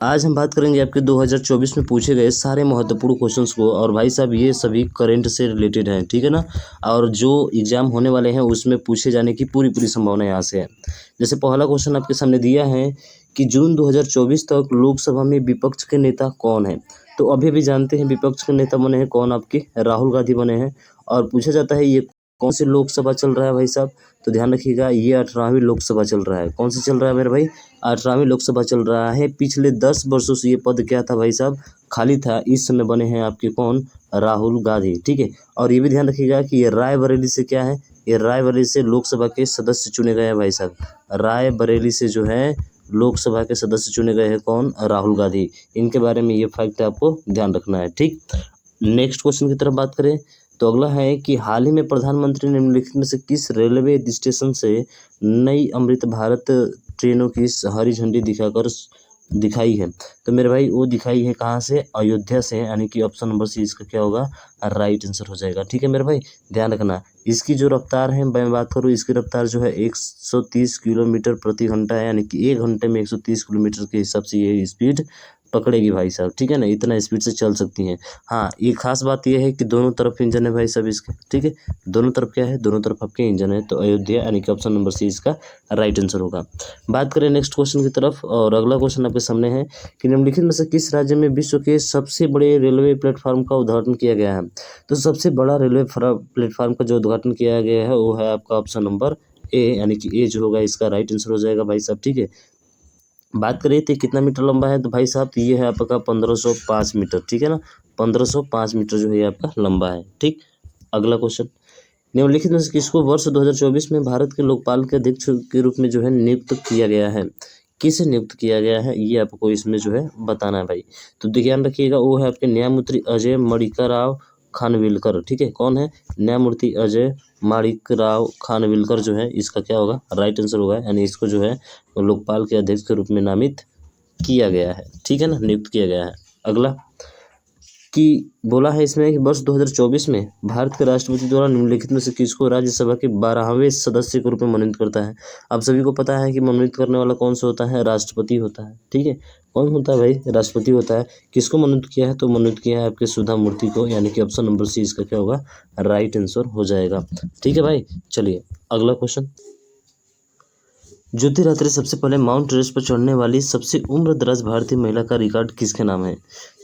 आज हम बात करेंगे आपके 2024 में पूछे गए सारे महत्वपूर्ण क्वेश्चंस को। और भाई साहब ये सभी करंट से रिलेटेड हैं, ठीक है ना। और जो एग्जाम होने वाले हैं उसमें पूछे जाने की पूरी पूरी संभावना यहाँ से है। जैसे पहला क्वेश्चन आपके सामने दिया है कि जून 2024 तक लोकसभा में विपक्ष के नेता कौन है। तो अभी भी जानते हैं विपक्ष के नेता बने हैं कौन, आपके राहुल गांधी बने हैं। और पूछा जाता है ये कौन सी लोकसभा चल रहा है भाई साहब, तो ध्यान रखिएगा ये 18वीं लोकसभा चल रहा है। कौन सी चल रहा है मेरे भाई, 18वीं लोकसभा चल रहा है। पिछले 10 वर्षों से ये पद क्या था भाई साहब, खाली था। इस समय बने हैं आपके कौन, राहुल गांधी, ठीक है। और ये भी ध्यान रखिएगा कि ये रायबरेली से क्या है, ये रायबरेली से लोकसभा के सदस्य चुने गए हैं भाई साहब। रायबरेली से जो है लोकसभा के सदस्य चुने गए हैं कौन, राहुल गांधी। इनके बारे में ये फैक्ट आपको ध्यान रखना है, ठीक। नेक्स्ट क्वेश्चन की तरफ बात करें तो अगला है कि हाल ही में प्रधानमंत्री ने निम्नलिखित में से किस रेलवे स्टेशन से नई अमृत भारत ट्रेनों की हरी झंडी दिखाई है। तो मेरे भाई वो दिखाई है कहाँ से, अयोध्या से, यानी कि ऑप्शन नंबर सी इसका क्या होगा, राइट आंसर हो जाएगा, ठीक है मेरे भाई। ध्यान रखना इसकी जो रफ्तार है, मैं बात करूँ इसकी रफ्तार जो है 130 किलोमीटर प्रति घंटा है, यानी कि 1 घंटे में 130 किलोमीटर के हिसाब से ये स्पीड पकड़ेगी भाई साहब, ठीक है ना। इतना स्पीड से चल सकती हैं। हाँ, ये खास बात यह है कि दोनों तरफ इंजन है भाई साहब इसके, ठीक है। दोनों तरफ क्या है, दोनों तरफ आपके इंजन है। तो अयोध्या यानी कि ऑप्शन नंबर सी इसका राइट आंसर होगा। बात करें नेक्स्ट क्वेश्चन की तरफ, और अगला क्वेश्चन आपके सामने है कि निम्नलिखित में से किस राज्य में विश्व के सबसे बड़े रेलवे प्लेटफॉर्म का उद्घाटन किया गया है। तो सबसे बड़ा रेलवे प्लेटफॉर्म का जो उद्घाटन किया गया है वो है आपका ऑप्शन नंबर ए, यानी कि ए जो होगा इसका राइट आंसर हो जाएगा भाई साहब, ठीक है। बात करें तो कितना मीटर लंबा है, तो भाई साहब ये है आपका 1505 मीटर, ठीक है ना। 1505 मीटर जो है आपका लंबा है, ठीक। अगला क्वेश्चन, निम्नलिखित में से किसको वर्ष 2024 में भारत के लोकपाल के अध्यक्ष के रूप में जो है नियुक्त किया गया है। किसे नियुक्त किया गया है ये आपको इसमें जो है बताना है भाई। तो ध्यान रखिएगा वो है आपके न्यायमूर्ति अजय मणिका खानविलकर, ठीक है। कौन है, न्यायमूर्ति अजय माणिकराव खानविलकर जो है इसका क्या होगा, राइट आंसर होगा। यानी इसको जो है लोकपाल के अध्यक्ष के रूप में नामित किया गया है, ठीक है ना, नियुक्त किया गया है। अगला कि बोला है इसमें कि वर्ष 2024 में भारत के राष्ट्रपति द्वारा निम्नलिखित में से किसको राज्यसभा के 12वें सदस्य के रूप में मनोनीत करता है। आप सभी को पता है कि मनोनीत करने वाला कौन सा होता है, राष्ट्रपति होता है, ठीक है। कौन होता है भाई, राष्ट्रपति होता है। किसको मनोनीत किया है, तो मनोनीत किया है आपके सुधा मूर्ति को, यानी कि ऑप्शन नंबर सी इसका क्या होगा, राइट आंसर हो जाएगा, ठीक है भाई। चलिए अगला क्वेश्चन, ज्योतिरात्रि सबसे पहले माउंट एवरेस्ट पर चढ़ने वाली सबसे उम्रदराज भारतीय महिला का रिकॉर्ड किसके नाम है।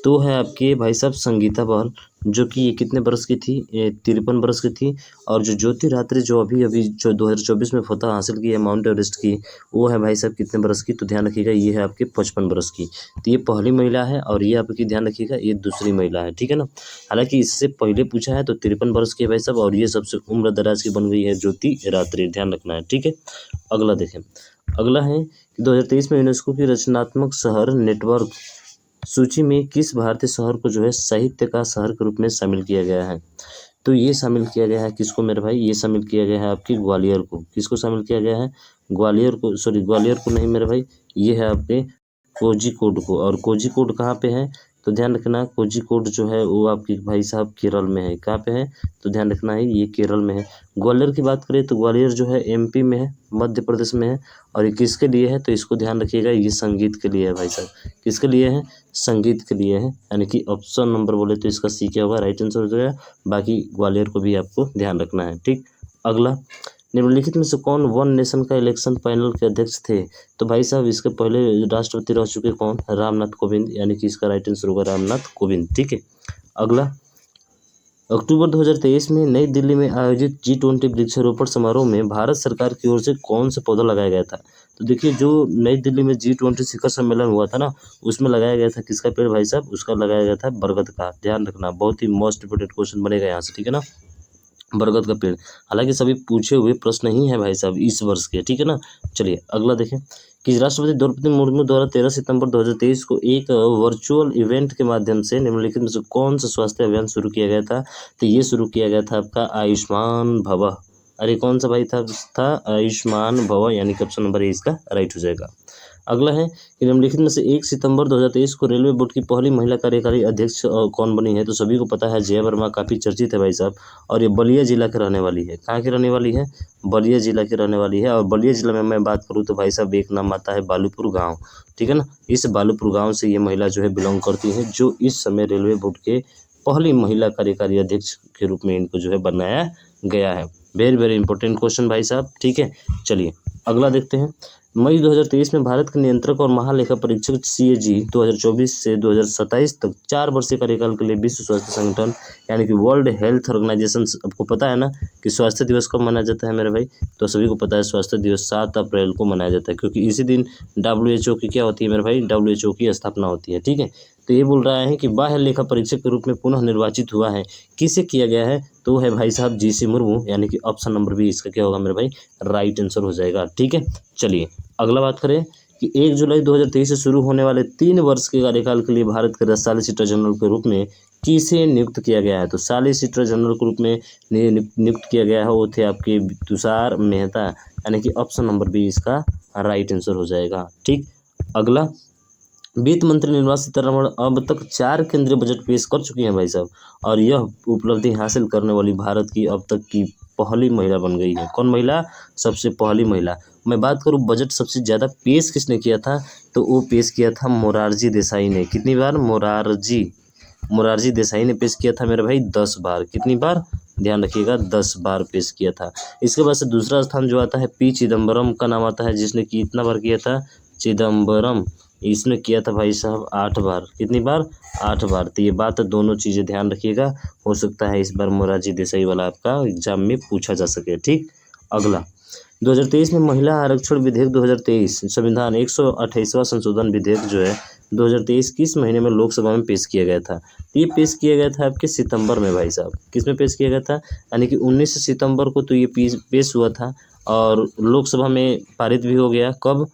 तो है आपके भाई साहब संगीता बहल, जो कि ये कितने बरस की थी, ये 53 बरस की थी। और जो ज्योतिरात्रि जो अभी अभी जो 2024 में फतह हासिल की है माउंट एवरेस्ट की, वो है भाई साहब कितने बरस की, तो ध्यान रखिएगा ये है आपके 55 बरस की। तो ये पहली महिला है, और ये आपकी ध्यान रखिएगा ये दूसरी महिला है, ठीक है ना। हालांकि इससे पहले पूछा है तो 53 बरस की है भाई साहब, और ये सबसे उम्रदराज की बन गई है ज्योतिरात्रि, ध्यान रखना है, ठीक है। अगला देखें, अगला है कि 2023 में यूनेस्को की रचनात्मक शहर नेटवर्क सूची में किस भारतीय शहर को जो है साहित्य का शहर के रूप में शामिल किया गया है। तो ये शामिल किया गया है किसको मेरे भाई, ये शामिल किया गया है आपकी ग्वालियर को। किसको शामिल किया गया है, ग्वालियर को, सॉरी ग्वालियर को नहीं मेरे भाई, ये है आपके कोझिकोड को। और कोझिकोड कहाँ पे है, तो ध्यान रखना कोझिकोड जो है वो आपकी भाई साहब केरल में है। कहाँ पे है, तो ध्यान रखना है ये केरल में है। ग्वालियर की बात करें तो ग्वालियर जो है एमपी में है, मध्य प्रदेश में है। और ये किसके लिए है, तो इसको ध्यान रखिएगा ये संगीत के लिए है भाई साहब। किसके लिए है, संगीत के लिए है, यानी कि ऑप्शन नंबर बोले तो इसका सी क्या होगा, राइट आंसर हो जाएगा। बाकी ग्वालियर को भी आपको ध्यान रखना है, ठीक। अगला, निम्नलिखित में से कौन वन नेशन का इलेक्शन पैनल के अध्यक्ष थे। तो भाई साहब इसके पहले राष्ट्रपति रह चुके कौन, रामनाथ कोविंद, यानी कि इसका राइट आंसर होगा रामनाथ कोविंद, ठीक है। अगला, अक्टूबर 2023 में नई दिल्ली में आयोजित G20 वृक्षारोपण समारोह में भारत सरकार की ओर से कौन सा पौधा लगाया गया था। तो देखिए जो नई दिल्ली में G20 शिखर सम्मेलन हुआ था ना, उसमें लगाया गया था किसका पेड़ भाई साहब, उसका लगाया गया था बरगद का। ध्यान रखना बहुत ही मोस्ट इंपोर्टेंट क्वेश्चन बनेगा यहाँ से, ठीक है ना, बरगद का पेड़। हालांकि सभी पूछे हुए प्रश्न ही हैं भाई साहब इस वर्ष के, ठीक है ना। चलिए अगला देखें कि राष्ट्रपति द्रौपदी मुर्मू द्वारा 13 सितंबर 2023 को एक वर्चुअल इवेंट के माध्यम से निम्नलिखित में से कौन सा स्वास्थ्य अभियान शुरू किया गया था। तो ये शुरू किया गया था आपका आयुष्मान भव। अरे कौन सा भाई था आयुष्मान भव, यानी कि ऑप्शन नंबर ए इसका राइट हो जाएगा। अगला है कि निम्नलिखित में से 1 सितंबर 2023 को रेलवे बोर्ड की पहली महिला कार्यकारी अध्यक्ष कौन बनी है? तो सभी को पता है जया वर्मा, काफ़ी चर्चित है भाई साहब, और ये बलिया जिला के रहने वाली है। कहाँ की रहने वाली है? बलिया जिला की रहने वाली है। और बलिया जिला में मैं बात करूँ तो भाई साहब एक नाम आता है बालूपुर गाँव, ठीक है ना। इस बालूपुर गाँव से ये महिला जो है बिलोंग करती है, जो इस समय रेलवे बोर्ड के पहली महिला कार्यकारी अध्यक्ष के रूप में इनको जो है बनाया गया है। वेरी वेरी इंपॉर्टेंट क्वेश्चन भाई साहब, ठीक है। चलिए अगला देखते हैं। मई 2023 में भारत के नियंत्रक और महालेखा परीक्षक CAG 2024 से 2027 तक 4 वर्षीय कार्यकाल के लिए विश्व स्वास्थ्य संगठन यानी कि वर्ल्ड हेल्थ ऑर्गेनाइजेशन, आपको पता है ना कि स्वास्थ्य दिवस कब मनाया जाता है मेरे भाई? तो सभी को पता है स्वास्थ्य दिवस 7 अप्रैल को मनाया जाता है, क्योंकि इसी दिन WHO की क्या होती है मेरे भाई? WHO की स्थापना होती है, ठीक है। तो ये बोल रहा है कि बाह्य लेखा परीक्षक के रूप में पुनः निर्वाचित हुआ है, किसे किया गया है? तो वो है भाई साहब GC मुर्मू, यानी कि ऑप्शन नंबर बी इसका क्या होगा मेरे भाई? राइट आंसर हो जाएगा, ठीक है। चलिए अगला बात करें कि 1 जुलाई 2023 से शुरू होने वाले 3 वर्ष के कार्यकाल के लिए भारत के सॉलिसिटर जनरल के रूप में किसे नियुक्त किया गया है? तो सॉलिसिटर जनरल के रूप में नियुक्त किया गया है, वो थे आपके तुषार मेहता, यानी कि ऑप्शन नंबर बी इसका राइट आंसर हो जाएगा, ठीक। अगला, वित्त मंत्री निर्मला सीतारमण अब तक 4 केंद्रीय बजट पेश कर चुकी हैं भाई साहब, और यह उपलब्धि हासिल करने वाली भारत की अब तक की पहली महिला बन गई है। कौन महिला? सबसे पहली महिला। मैं बात करूं बजट सबसे ज़्यादा पेश किसने किया था? तो वो पेश किया था मोरारजी देसाई ने। कितनी बार? मोरारजी देसाई ने पेश किया था मेरे भाई 10 बार। कितनी बार? ध्यान रखिएगा 10 बार पेश किया था। इसके बाद से दूसरा स्थान जो आता है P चिदम्बरम का नाम आता है, जिसने कि इतना बार किया था? चिदम्बरम, इसने किया था भाई साहब 8 बार। कितनी बार? 8 बार। तो ये बात दोनों चीज़ें ध्यान रखिएगा, हो सकता है इस बार मोरारजी देसाई वाला आपका एग्जाम में पूछा जा सके, ठीक। अगला, 2023 में महिला आरक्षण विधेयक 2023 संविधान 128वां संशोधन विधेयक जो है 2023 किस महीने में लोकसभा में पेश किया गया था? ये पेश किया गया था आपके सितंबर में भाई साहब। किस में पेश किया गया था? यानी कि 19 सितंबर को तो ये पेश हुआ था, और लोकसभा में पारित भी हो गया। कब?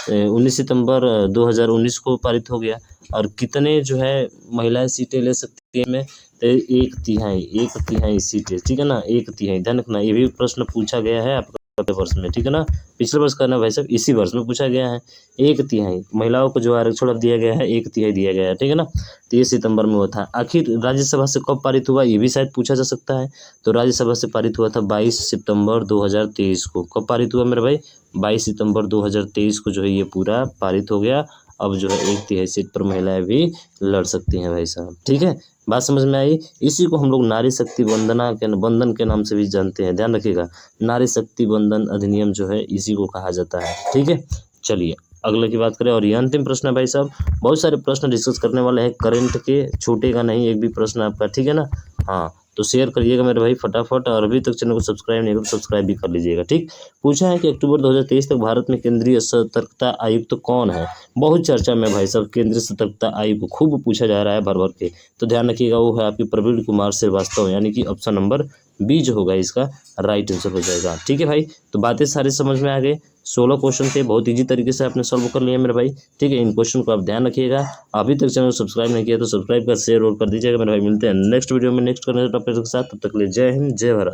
19 सितंबर 2019 को पारित हो गया। और कितने जो है महिलाएं सीटें ले सकती है में? तो 1/3 सीटें, ठीक है ना, 1/3। ध्यान रखना, ये भी प्रश्न पूछा गया है आपका वर्ष में, ठीक है ना। पिछले वर्ष का ना भाई साहब, इसी वर्ष में पूछा गया है। 1/3 महिलाओं को जो आरक्षण अब दिया गया है, 1/3 दिया गया है, ठीक है ना। तो ये सितंबर में हुआ था। आखिर राज्यसभा से कब पारित हुआ, ये भी शायद पूछा जा सकता है। तो राज्यसभा से पारित हुआ था 22 सितंबर 2023 को। कब पारित हुआ मेरे भाई? 22 सितंबर 2023 को जो है ये पूरा पारित हो गया। अब जो है 1/3 सीट पर महिलाएं भी लड़ सकती हैं भाई साहब, ठीक है। बात समझ में आई? इसी को हम लोग नारी शक्ति बंधन के नाम से भी जानते हैं, ध्यान रखिएगा। नारी शक्ति बंधन अधिनियम जो है इसी को कहा जाता है, ठीक है। चलिए अगले की बात करें, और ये अंतिम प्रश्न है भाई साहब। बहुत सारे प्रश्न डिस्कस करने वाले हैं करंट के, छूटेगा नहीं एक भी प्रश्न आपका, ठीक है ना। हाँ, तो शेयर करिएगा मेरे भाई फटाफट, और अभी तक चैनल को सब्सक्राइब नहीं करो तो सब्सक्राइब भी कर लीजिएगा, ठीक। पूछा है कि अक्टूबर 2023 तक भारत में केंद्रीय सतर्कता आयुक्त तो कौन है? बहुत चर्चा में भाई साहब केंद्रीय सतर्कता आयुक्त खूब पूछा जा रहा है भर भर के। तो ध्यान रखिएगा, वो है आपकी प्रवीण कुमार श्रीवास्तव, यानी कि ऑप्शन नंबर बी जो होगा इसका राइट आंसर हो जाएगा, ठीक है भाई। तो बातें सारी समझ में आ गए। 16 क्वेश्चन थे, बहुत ईजी तरीके से आपने सॉल्व कर लिया मेरे भाई, ठीक है। इन क्वेश्चन को आप ध्यान रखिएगा। अभी तक चैनल को सब्सक्राइब नहीं किया तो सब्सक्राइब कर शेयर और कर दीजिएगा मेरे भाई। मिलते हैं नेक्स्ट वीडियो में नेक्स्ट करने टॉपिक के साथ, तब तक के लिए जय हिंद जय भारत।